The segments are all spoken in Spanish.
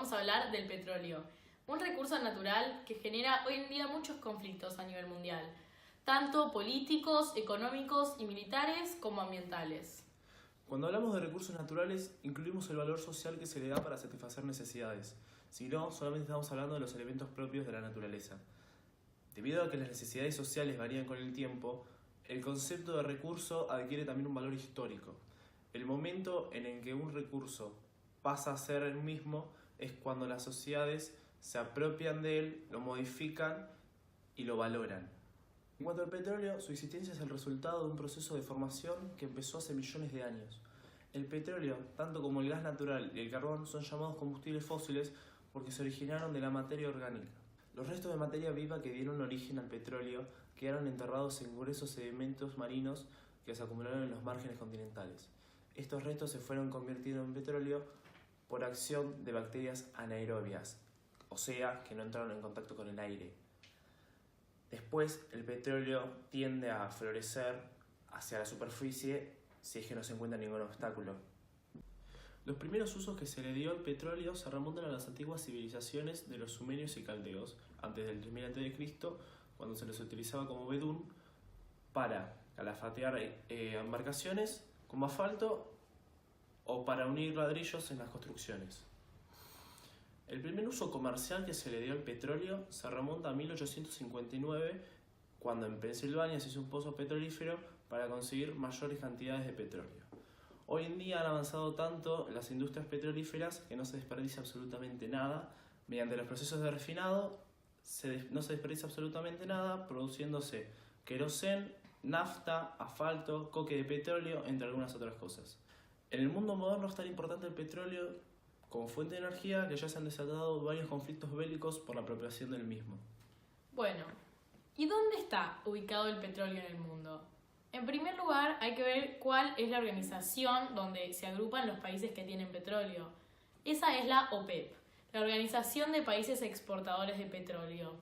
vamos a hablar del petróleo, un recurso natural que genera hoy en día muchos conflictos a nivel mundial, tanto políticos, económicos y militares como ambientales. Cuando hablamos de recursos naturales, incluimos el valor social que se le da para satisfacer necesidades. Si no, solamente estamos hablando de los elementos propios de la naturaleza. Debido a que las necesidades sociales varían con el tiempo, el concepto de recurso adquiere también un valor histórico. El momento en el que un recurso pasa a ser el mismo es cuando las sociedades se apropian de él, lo modifican y lo valoran. En cuanto al petróleo, su existencia es el resultado de un proceso de formación que empezó hace millones de años. El petróleo, tanto como el gas natural y el carbón, son llamados combustibles fósiles porque se originaron de la materia orgánica. Los restos de materia viva que dieron origen al petróleo quedaron enterrados en gruesos sedimentos marinos que se acumularon en los márgenes continentales. Estos restos se fueron convirtiendo en petróleo por acción de bacterias anaerobias, o sea, que no entraron en contacto con el aire. Después, el petróleo tiende a florecer hacia la superficie si es que no se encuentra ningún obstáculo. Los primeros usos que se le dio al petróleo se remontan a las antiguas civilizaciones de los sumerios y caldeos, antes del 3000 a.C., cuando se les utilizaba como bedún para calafatear embarcaciones como asfalto o para unir ladrillos en las construcciones. El primer uso comercial que se le dio al petróleo se remonta a 1859, cuando en Pensilvania se hizo un pozo petrolífero para conseguir mayores cantidades de petróleo. Hoy en día han avanzado tanto las industrias petrolíferas que no se desperdicia absolutamente nada. Mediante los procesos de refinado no se desperdicia absolutamente nada, produciéndose querosén, nafta, asfalto, coque de petróleo, entre algunas otras cosas. En el mundo moderno es tan importante el petróleo como fuente de energía que ya se han desatado varios conflictos bélicos por la apropiación del mismo. Bueno, ¿y dónde está ubicado el petróleo en el mundo? En primer lugar, hay que ver cuál es la organización donde se agrupan los países que tienen petróleo. Esa es la OPEP, la Organización de Países Exportadores de Petróleo.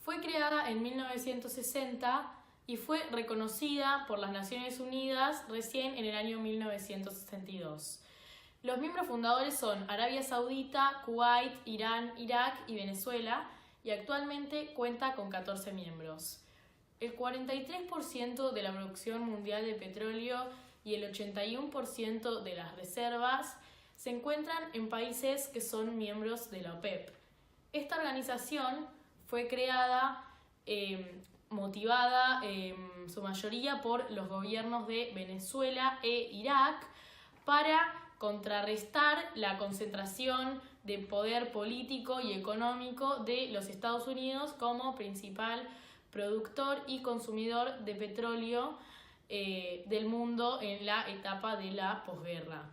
Fue creada en 1960 y fue reconocida por las Naciones Unidas recién en el año 1962. Los miembros fundadores son Arabia Saudita, Kuwait, Irán, Irak y Venezuela, y actualmente cuenta con 14 miembros. El 43% de la producción mundial de petróleo y el 81% de las reservas se encuentran en países que son miembros de la OPEP. Esta organización fue creada, motivada en su mayoría por los gobiernos de Venezuela e Irak para contrarrestar la concentración de poder político y económico de los Estados Unidos como principal productor y consumidor de petróleo del mundo en la etapa de la posguerra.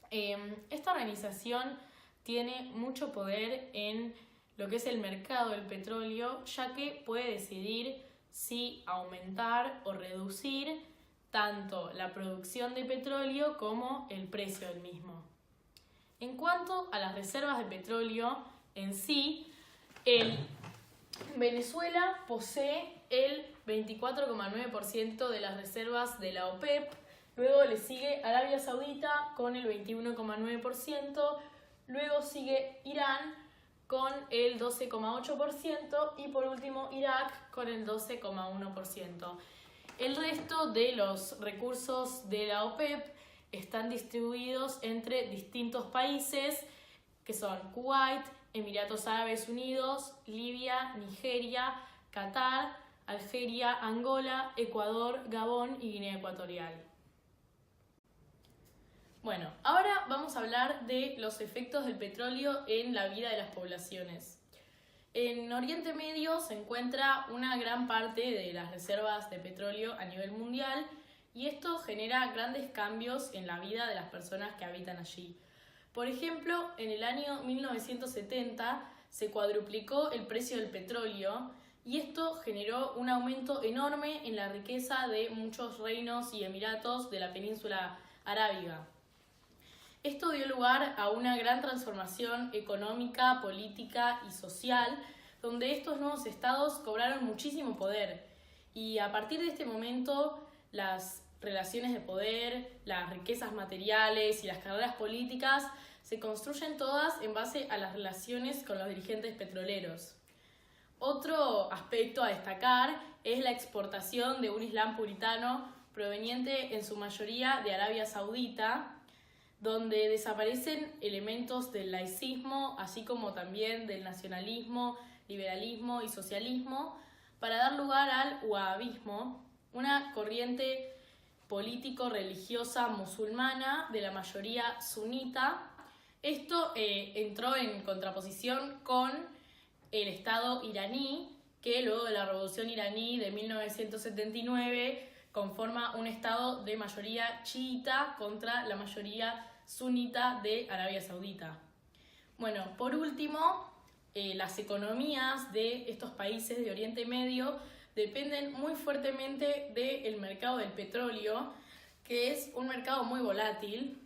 Esta organización tiene mucho poder en lo que es el mercado del petróleo, ya que puede decidir si aumentar o reducir tanto la producción de petróleo como el precio del mismo. En cuanto a las reservas de petróleo en sí, Venezuela posee el 24,9% de las reservas de la OPEP, luego le sigue Arabia Saudita con el 21,9%, luego sigue Irán con el 12,8% y por último Irak con el 12,1%. El resto de los recursos de la OPEP están distribuidos entre distintos países que son Kuwait, Emiratos Árabes Unidos, Libia, Nigeria, Qatar, Algeria, Angola, Ecuador, Gabón y Guinea Ecuatorial. Bueno, ahora vamos a hablar de los efectos del petróleo en la vida de las poblaciones. En Oriente Medio se encuentra una gran parte de las reservas de petróleo a nivel mundial y esto genera grandes cambios en la vida de las personas que habitan allí. Por ejemplo, en el año 1970 se cuadruplicó el precio del petróleo y esto generó un aumento enorme en la riqueza de muchos reinos y emiratos de la península arábiga. Esto dio lugar a una gran transformación económica, política y social, donde estos nuevos estados cobraron muchísimo poder. Y a partir de este momento, las relaciones de poder, las riquezas materiales y las carreras políticas se construyen todas en base a las relaciones con los dirigentes petroleros. Otro aspecto a destacar es la exportación de un islam puritano proveniente en su mayoría de Arabia Saudita, donde desaparecen elementos del laicismo, así como también del nacionalismo, liberalismo y socialismo, para dar lugar al wahabismo, una corriente político-religiosa musulmana de la mayoría sunita. Esto entró en contraposición con el Estado iraní, que luego de la Revolución iraní de 1979 conforma un Estado de mayoría chiita contra la mayoría sunita de Arabia Saudita. Bueno, por último, las economías de estos países de Oriente Medio dependen muy fuertemente del mercado del petróleo, que es un mercado muy volátil,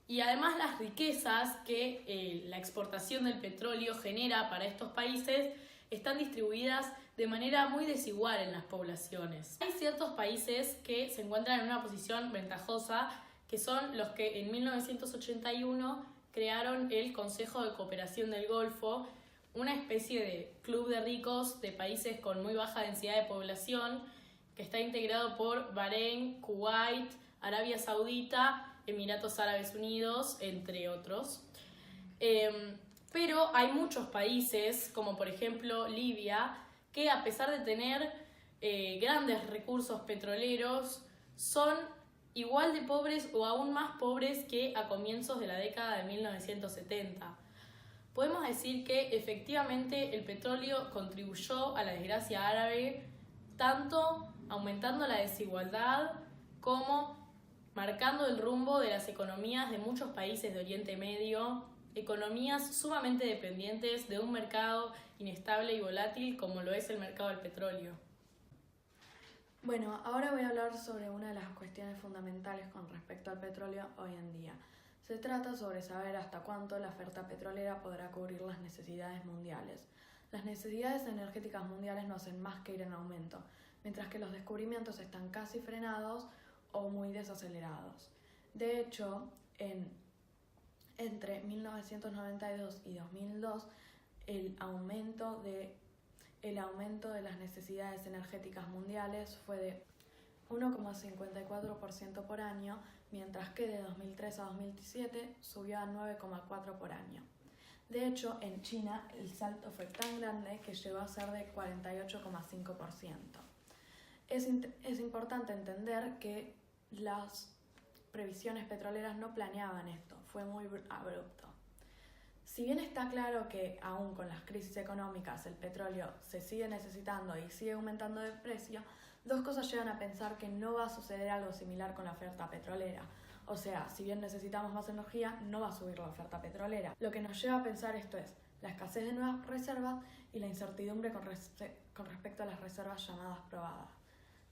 y además las riquezas que la exportación del petróleo genera para estos países están distribuidas de manera muy desigual en las poblaciones. Hay ciertos países que se encuentran en una posición ventajosa, que son los que en 1981 crearon el Consejo de Cooperación del Golfo, una especie de club de ricos de países con muy baja densidad de población, que está integrado por Bahrein, Kuwait, Arabia Saudita, Emiratos Árabes Unidos, entre otros. Pero hay muchos países, como por ejemplo Libia, que a pesar de tener grandes recursos petroleros, son igual de pobres o aún más pobres que a comienzos de la década de 1970. Podemos decir que efectivamente el petróleo contribuyó a la desgracia árabe, tanto aumentando la desigualdad como marcando el rumbo de las economías de muchos países de Oriente Medio, economías sumamente dependientes de un mercado inestable y volátil como lo es el mercado del petróleo. Bueno, ahora voy a hablar sobre una de las cuestiones fundamentales con respecto al petróleo hoy en día. Se trata sobre saber hasta cuánto la oferta petrolera podrá cubrir las necesidades mundiales. Las necesidades energéticas mundiales no hacen más que ir en aumento, mientras que los descubrimientos están casi frenados o muy desacelerados. De hecho, entre 1992 y 2002, el aumento de las necesidades energéticas mundiales fue de 1,54% por año, mientras que de 2003 a 2017 subió a 9,4% por año. De hecho, en China el salto fue tan grande que llegó a ser de 48,5%. Es importante entender que las previsiones petroleras no planeaban esto, fue muy abrupto. Si bien está claro que aún con las crisis económicas el petróleo se sigue necesitando y sigue aumentando de precio, dos cosas llevan a pensar que no va a suceder algo similar con la oferta petrolera. O sea, si bien necesitamos más energía, no va a subir la oferta petrolera. Lo que nos lleva a pensar esto es la escasez de nuevas reservas y la incertidumbre con respecto a las reservas llamadas probadas.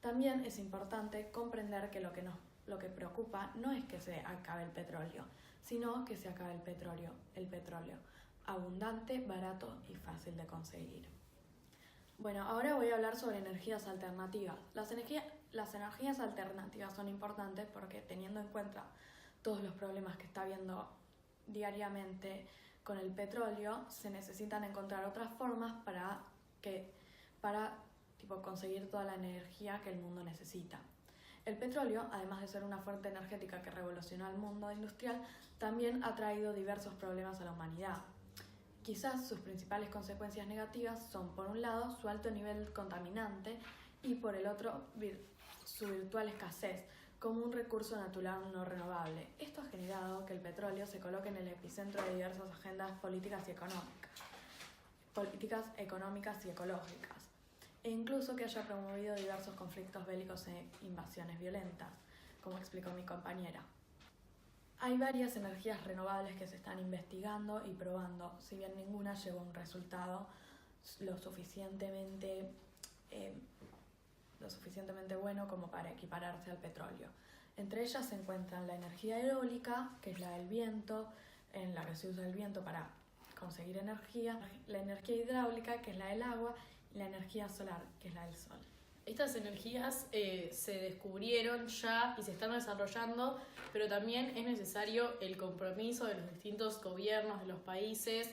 También es importante comprender que lo que preocupa no es que se acabe el petróleo, sino que se acabe el petróleo abundante, barato y fácil de conseguir. Bueno, ahora voy a hablar sobre energías alternativas. Las energías alternativas son importantes porque, teniendo en cuenta todos los problemas que está habiendo diariamente con el petróleo, se necesitan encontrar otras formas para conseguir toda la energía que el mundo necesita. El petróleo, además de ser una fuente energética que revolucionó el mundo industrial, también ha traído diversos problemas a la humanidad. Quizás sus principales consecuencias negativas son, por un lado, su alto nivel contaminante y, por el otro, su virtual escasez como un recurso natural no renovable. Esto ha generado que el petróleo se coloque en el epicentro de diversas agendas políticas económicas y ecológicas, e incluso que haya promovido diversos conflictos bélicos e invasiones violentas, como explicó mi compañera. Hay varias energías renovables que se están investigando y probando, si bien ninguna llegó a un resultado lo suficientemente bueno como para equipararse al petróleo. Entre ellas se encuentran la energía eólica, que es la del viento, en la que se usa el viento para conseguir energía, la energía hidráulica, que es la del agua, y la energía solar, que es la del sol. Estas energías se descubrieron ya y se están desarrollando, pero también es necesario el compromiso de los distintos gobiernos de los países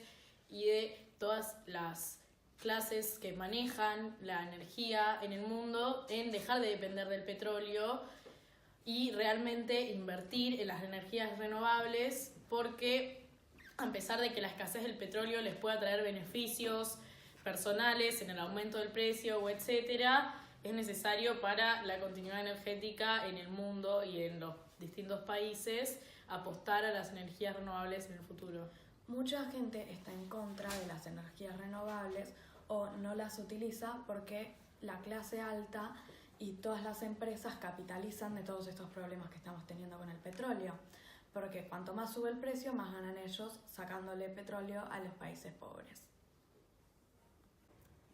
y de todas las clases que manejan la energía en el mundo en dejar de depender del petróleo y realmente invertir en las energías renovables, porque a pesar de que la escasez del petróleo les pueda traer beneficios personales en el aumento del precio o etcétera, es necesario para la continuidad energética en el mundo y en los distintos países apostar a las energías renovables en el futuro. Mucha gente está en contra de las energías renovables o no las utiliza porque la clase alta y todas las empresas capitalizan de todos estos problemas que estamos teniendo con el petróleo. Porque cuanto más sube el precio, más ganan ellos sacándole petróleo a los países pobres.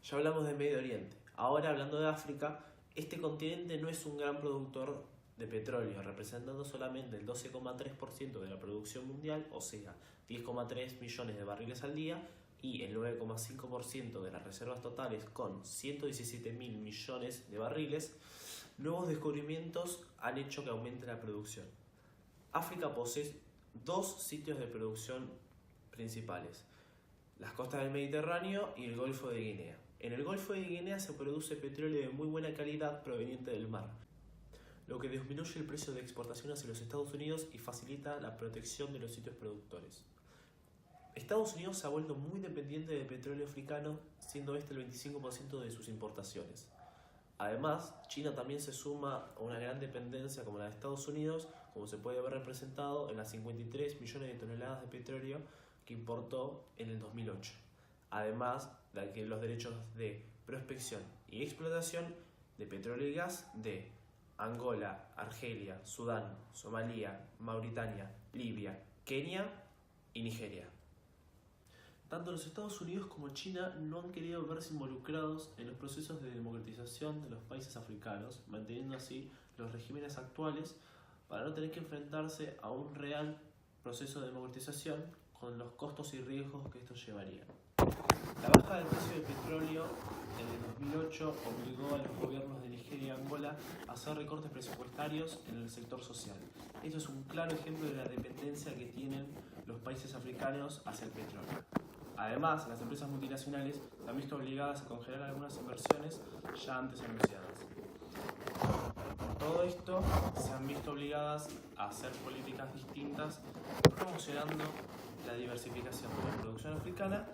Ya hablamos de Medio Oriente. Ahora, hablando de África, este continente no es un gran productor de petróleo, representando solamente el 12,3% de la producción mundial, o sea, 10,3 millones de barriles al día, y el 9,5% de las reservas totales, con 117 mil millones de barriles. Nuevos descubrimientos han hecho que aumente la producción. África posee dos sitios de producción principales: las costas del Mediterráneo y el Golfo de Guinea. En el Golfo de Guinea se produce petróleo de muy buena calidad proveniente del mar, lo que disminuye el precio de exportación hacia los Estados Unidos y facilita la protección de los sitios productores. Estados Unidos se ha vuelto muy dependiente del petróleo africano, siendo este el 25% de sus importaciones. Además, China también se suma a una gran dependencia como la de Estados Unidos, como se puede ver representado en las 53 millones de toneladas de petróleo que importó en el 2008. Además de que los derechos de prospección y explotación de petróleo y gas de Angola, Argelia, Sudán, Somalia, Mauritania, Libia, Kenia y Nigeria. Tanto los Estados Unidos como China no han querido verse involucrados en los procesos de democratización de los países africanos, manteniendo así los regímenes actuales para no tener que enfrentarse a un real proceso de democratización con los costos y riesgos que esto llevaría. La baja del precio del petróleo en el 2008 obligó a los gobiernos de Nigeria y Angola a hacer recortes presupuestarios en el sector social. Esto es un claro ejemplo de la dependencia que tienen los países africanos hacia el petróleo. Además, las empresas multinacionales se han visto obligadas a congelar algunas inversiones ya antes anunciadas. Por todo esto, se han visto obligadas a hacer políticas distintas, promocionando la diversificación de la producción africana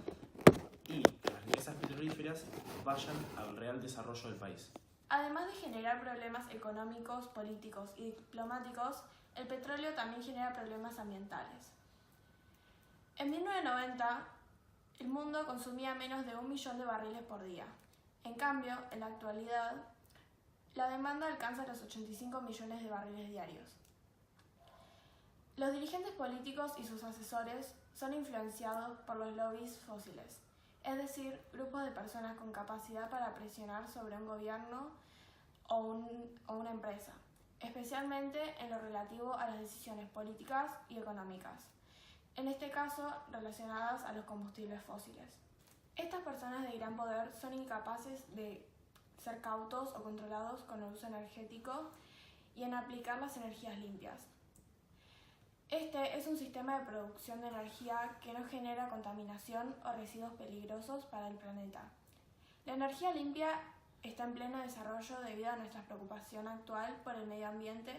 y que las riquezas petrolíferas vayan al real desarrollo del país. Además de generar problemas económicos, políticos y diplomáticos, el petróleo también genera problemas ambientales. En 1990, el mundo consumía menos de 1 millón de barriles por día. En cambio, en la actualidad, la demanda alcanza los 85 millones de barriles diarios. Los dirigentes políticos y sus asesores son influenciados por los lobbies fósiles, es decir, grupos de personas con capacidad para presionar sobre un gobierno o una empresa, especialmente en lo relativo a las decisiones políticas y económicas, en este caso relacionadas a los combustibles fósiles. Estas personas de gran poder son incapaces de ser cautos o controlados con el uso energético y en aplicar las energías limpias. Este es un sistema de producción de energía que no genera contaminación o residuos peligrosos para el planeta. La energía limpia está en pleno desarrollo debido a nuestra preocupación actual por el medio ambiente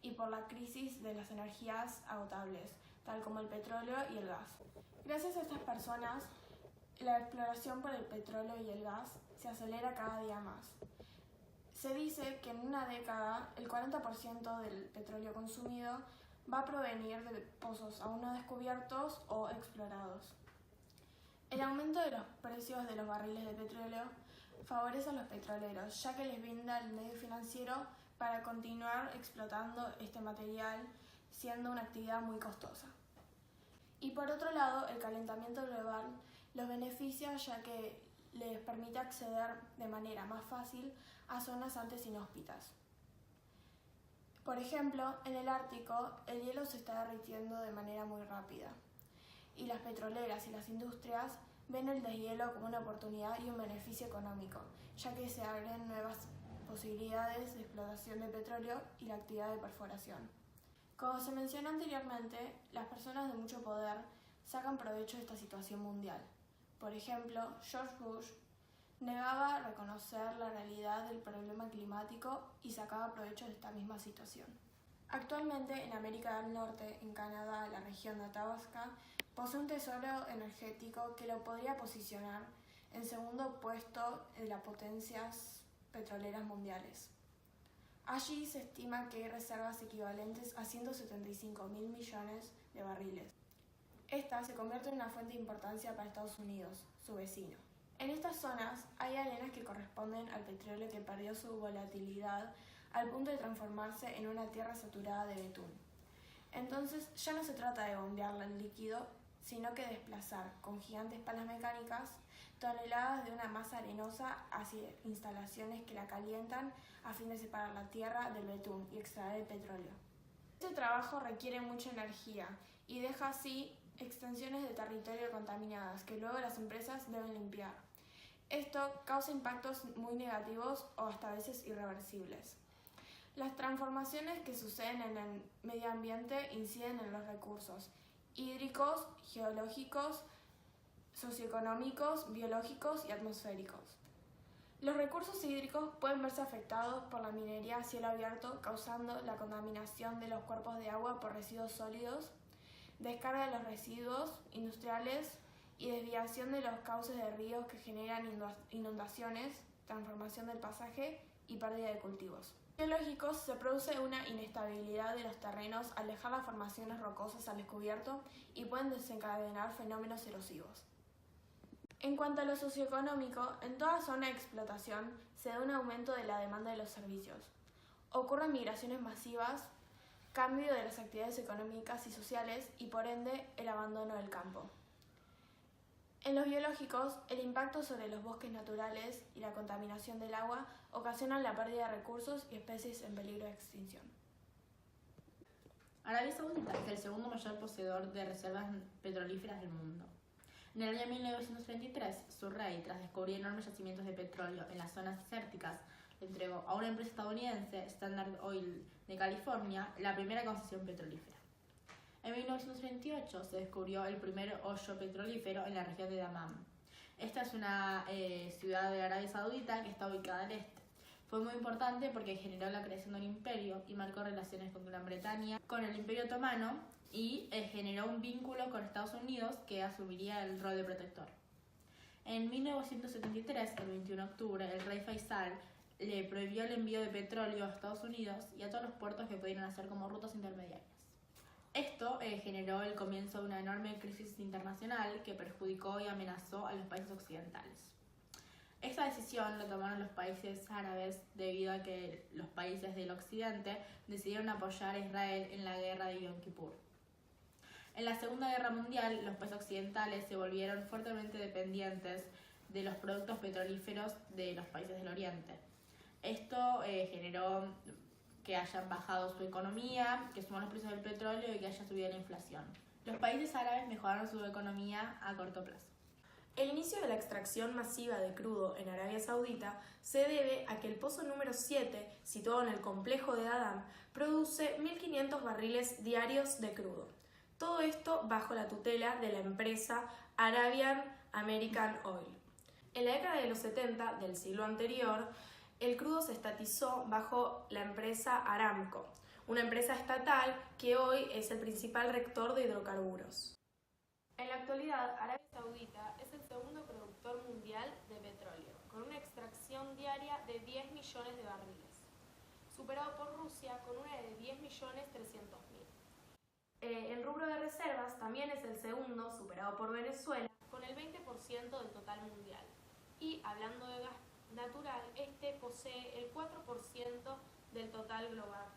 y por la crisis de las energías agotables, tal como el petróleo y el gas. Gracias a estas personas, la exploración por el petróleo y el gas se acelera cada día más. Se dice que en una década el 40% del petróleo consumido va a provenir de pozos aún no descubiertos o explorados. El aumento de los precios de los barriles de petróleo favorece a los petroleros, ya que les brinda el medio financiero para continuar explotando este material, siendo una actividad muy costosa. Y por otro lado, el calentamiento global los beneficia, ya que les permite acceder de manera más fácil a zonas antes inhóspitas. Por ejemplo, en el Ártico, el hielo se está derritiendo de manera muy rápida, y las petroleras y las industrias ven el deshielo como una oportunidad y un beneficio económico, ya que se abren nuevas posibilidades de explotación de petróleo y la actividad de perforación. Como se mencionó anteriormente, las personas de mucho poder sacan provecho de esta situación mundial. Por ejemplo, George Bush negaba reconocer la realidad del problema climático y sacaba provecho de esta misma situación. Actualmente, en América del Norte, en Canadá, la región de Athabasca, posee un tesoro energético que lo podría posicionar en segundo puesto de las potencias petroleras mundiales. Allí se estima que hay reservas equivalentes a 175.000 millones de barriles. Esta se convierte en una fuente de importancia para Estados Unidos, su vecino. En estas zonas hay arenas que corresponden al petróleo que perdió su volatilidad al punto de transformarse en una tierra saturada de betún. Entonces ya no se trata de bombearla el líquido, sino que desplazar con gigantes palas mecánicas toneladas de una masa arenosa hacia instalaciones que la calientan a fin de separar la tierra del betún y extraer el petróleo. Este trabajo requiere mucha energía y deja así extensiones de territorio contaminadas que luego las empresas deben limpiar. Esto causa impactos muy negativos o hasta a veces irreversibles. Las transformaciones que suceden en el medio ambiente inciden en los recursos hídricos, geológicos, socioeconómicos, biológicos y atmosféricos. Los recursos hídricos pueden verse afectados por la minería a cielo abierto, causando la contaminación de los cuerpos de agua por residuos sólidos, descarga de los residuos industriales y desviación de los cauces de ríos que generan inundaciones, transformación del pasaje y pérdida de cultivos. Biológicos, se produce una inestabilidad de los terrenos al dejar las formaciones rocosas al descubierto y pueden desencadenar fenómenos erosivos. En cuanto a lo socioeconómico, en toda zona de explotación se da un aumento de la demanda de los servicios. Ocurren migraciones masivas, cambio de las actividades económicas y sociales y por ende el abandono del campo. En los biológicos, el impacto sobre los bosques naturales y la contaminación del agua ocasionan la pérdida de recursos y especies en peligro de extinción. Arabia Saudita es el segundo mayor poseedor de reservas petrolíferas del mundo. En el año 1933, su rey, tras descubrir enormes yacimientos de petróleo en las zonas desérticas, le entregó a una empresa estadounidense, Standard Oil de California, la primera concesión petrolífera. En 1938 se descubrió el primer hoyo petrolífero en la región de Dammam. Esta es una ciudad de Arabia Saudita que está ubicada al este. Fue muy importante porque generó la creación de un imperio y marcó relaciones con Gran Bretaña, con el Imperio Otomano y generó un vínculo con Estados Unidos que asumiría el rol de protector. En 1973, el 21 de octubre, el rey Faisal le prohibió el envío de petróleo a Estados Unidos y a todos los puertos que pudieran hacer como rutas intermediarias. Esto generó el comienzo de una enorme crisis internacional que perjudicó y amenazó a los países occidentales. Esta decisión la tomaron los países árabes debido a que los países del occidente decidieron apoyar a Israel en la guerra de Yom Kippur. En la Segunda Guerra Mundial, los países occidentales se volvieron fuertemente dependientes de los productos petrolíferos de los países del Oriente. Esto generó que hayan bajado su economía, que suban los precios del petróleo y que haya subido la inflación. Los países árabes mejoraron su economía a corto plazo. El inicio de la extracción masiva de crudo en Arabia Saudita se debe a que el pozo número 7, situado en el complejo de Adán, produce 1.500 barriles diarios de crudo. Todo esto bajo la tutela de la empresa Arabian American Oil. En la década de los 70 del siglo anterior, el crudo se estatizó bajo la empresa Aramco, una empresa estatal que hoy es el principal rector de hidrocarburos. En la actualidad, Arabia Saudita es el segundo productor mundial de petróleo, con una extracción diaria de 10 millones de barriles, superado por Rusia con una de 10.300.000. En rubro de reservas también es el segundo, superado por Venezuela, con el 20% del total mundial. Y hablando de gas natural, este posee el 4% del total global.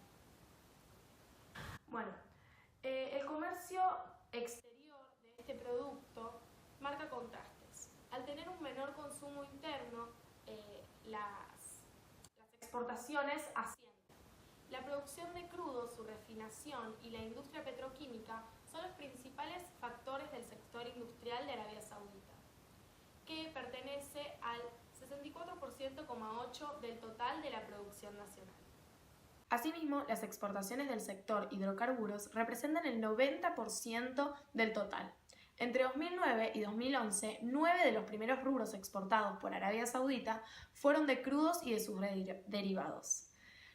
Bueno, el comercio exterior De este producto marca contrastes. Al tener un menor consumo interno, las exportaciones ascienden. La producción de crudo, su refinación y la industria petroquímica son los principales factores del sector industrial de Arabia Saudita, que pertenece al 64,8% del total de la producción nacional. Asimismo, las exportaciones del sector hidrocarburos representan el 90% del total. Entre 2009 y 2011, 9 de los primeros rubros exportados por Arabia Saudita fueron de crudos y de sus derivados.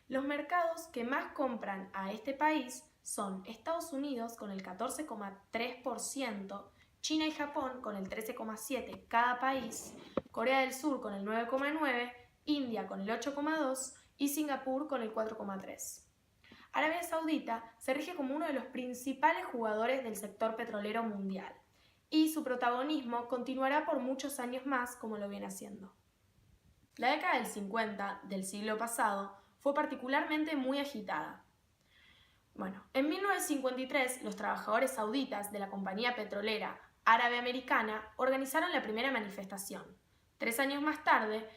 Los mercados que más compran a este país son Estados Unidos con el 14,3%, China y Japón con el 13,7% cada país, Corea del Sur con el 9,9%, India con el 8,2% y Singapur con el 4,3%. Arabia Saudita se rige como uno de los principales jugadores del sector petrolero mundial y su protagonismo continuará por muchos años más como lo viene haciendo. La década del 50 del siglo pasado fue particularmente muy agitada. En 1953 los trabajadores sauditas de la compañía petrolera árabe americana organizaron la primera manifestación. 3 años más tarde,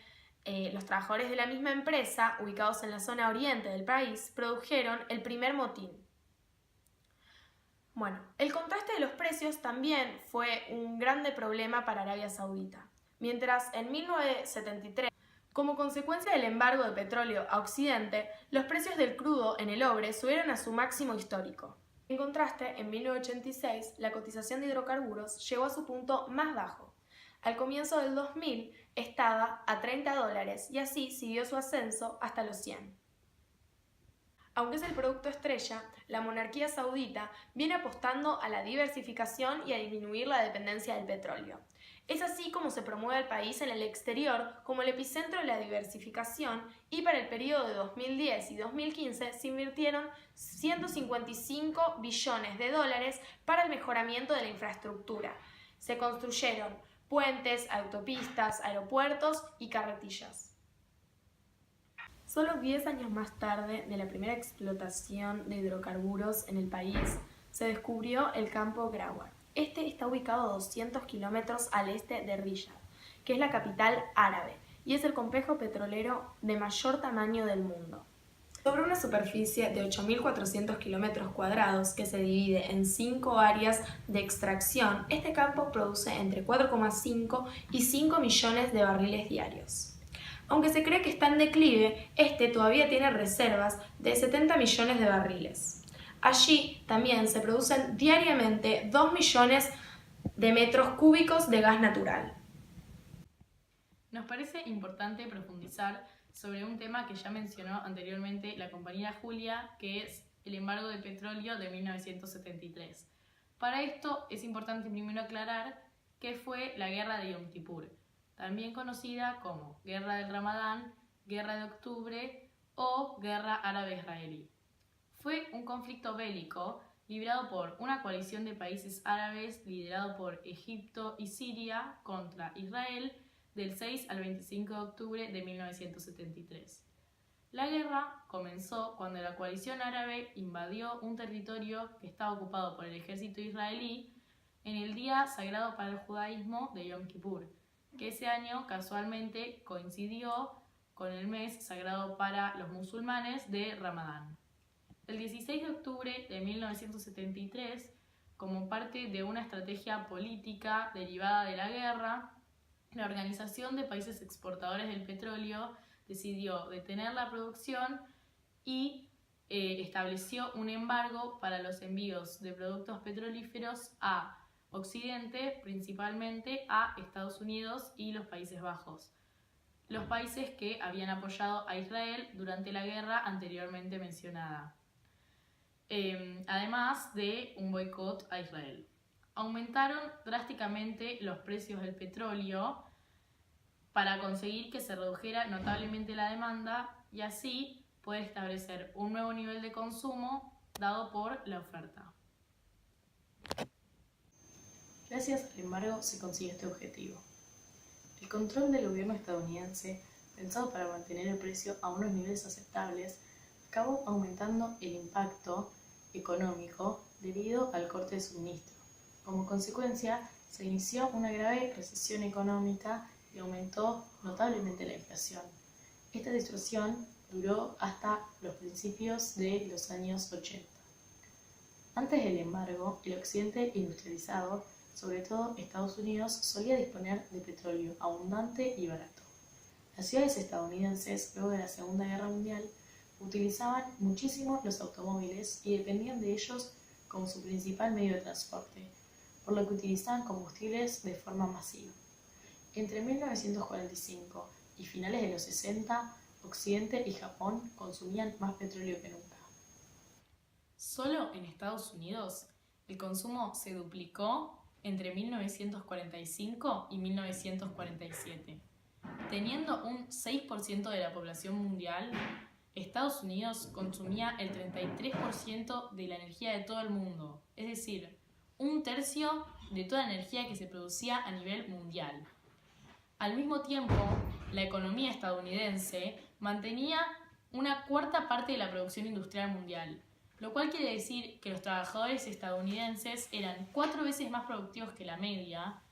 los trabajadores de la misma empresa, ubicados en la zona oriente del país, produjeron el primer motín. El contraste de los precios también fue un grande problema para Arabia Saudita. Mientras en 1973, como consecuencia del embargo de petróleo a Occidente, los precios del crudo en el obre subieron a su máximo histórico. En contraste, en 1986, la cotización de hidrocarburos llegó a su punto más bajo. Al comienzo del 2000 estaba a $30 y así siguió su ascenso hasta los 100. Aunque es el producto estrella, la monarquía saudita viene apostando a la diversificación y a disminuir la dependencia del petróleo. Es así como se promueve al país en el exterior como el epicentro de la diversificación y para el periodo de 2010 y 2015 se invirtieron $155 billones para el mejoramiento de la infraestructura. Se construyeron puentes, autopistas, aeropuertos y carretillas. Solo 10 años más tarde de la primera explotación de hidrocarburos en el país, se descubrió el campo Ghawar. Este está ubicado a 200 kilómetros al este de Riyadh, que es la capital árabe, y es el complejo petrolero de mayor tamaño del mundo. Sobre una superficie de 8.400 kilómetros cuadrados que se divide en 5 áreas de extracción, este campo produce entre 4,5 y 5 millones de barriles diarios. Aunque se cree que está en declive, este todavía tiene reservas de 70 millones de barriles. Allí también se producen diariamente 2 millones de metros cúbicos de gas natural. Nos parece importante profundizar sobre un tema que ya mencionó anteriormente la compañera Julia, que es el embargo de petróleo de 1973. Para esto es importante primero aclarar qué fue la guerra de Yom Kippur, también conocida como Guerra del Ramadán, Guerra de Octubre o Guerra Árabe-Israelí. Fue un conflicto bélico librado por una coalición de países árabes liderado por Egipto y Siria contra Israel del 6 al 25 de octubre de 1973. La guerra comenzó cuando la coalición árabe invadió un territorio que estaba ocupado por el ejército israelí en el día sagrado para el judaísmo de Yom Kippur, que ese año casualmente coincidió con el mes sagrado para los musulmanes de Ramadán. El 16 de octubre de 1973, como parte de una estrategia política derivada de la guerra, la Organización de Países Exportadores del Petróleo decidió detener la producción y estableció un embargo para los envíos de productos petrolíferos a Occidente, principalmente a Estados Unidos y los Países Bajos, los países que habían apoyado a Israel durante la guerra anteriormente mencionada, además de un boicot a Israel. Aumentaron drásticamente los precios del petróleo para conseguir que se redujera notablemente la demanda y así poder establecer un nuevo nivel de consumo dado por la oferta. Gracias al embargo se consigue este objetivo. El control del gobierno estadounidense, pensado para mantener el precio a unos niveles aceptables, acabó aumentando el impacto económico debido al corte de suministro. Como consecuencia, se inició una grave recesión económica y aumentó notablemente la inflación. Esta distorsión duró hasta los principios de los años 80. Antes del embargo, el occidente industrializado, sobre todo Estados Unidos, solía disponer de petróleo abundante y barato. Las ciudades estadounidenses, luego de la Segunda Guerra Mundial, utilizaban muchísimo los automóviles y dependían de ellos como su principal medio de transporte, por lo que utilizaban combustibles de forma masiva. Entre 1945 y finales de los 60, Occidente y Japón consumían más petróleo que nunca. Solo en Estados Unidos el consumo se duplicó entre 1945 y 1947. Teniendo un 6% de la población mundial, Estados Unidos consumía el 33% de la energía de todo el mundo, es decir, un tercio de toda la energía que se producía a nivel mundial. Al mismo tiempo, la economía estadounidense mantenía una cuarta parte de la producción industrial mundial, lo cual quiere decir que los trabajadores estadounidenses eran 4 veces más productivos que la media,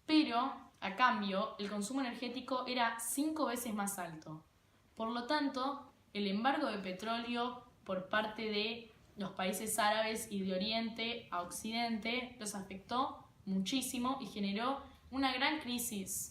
pero a cambio el consumo energético era 5 veces más alto. Por lo tanto, el embargo de petróleo por parte de los países árabes y de Oriente a Occidente los afectó muchísimo y generó una gran crisis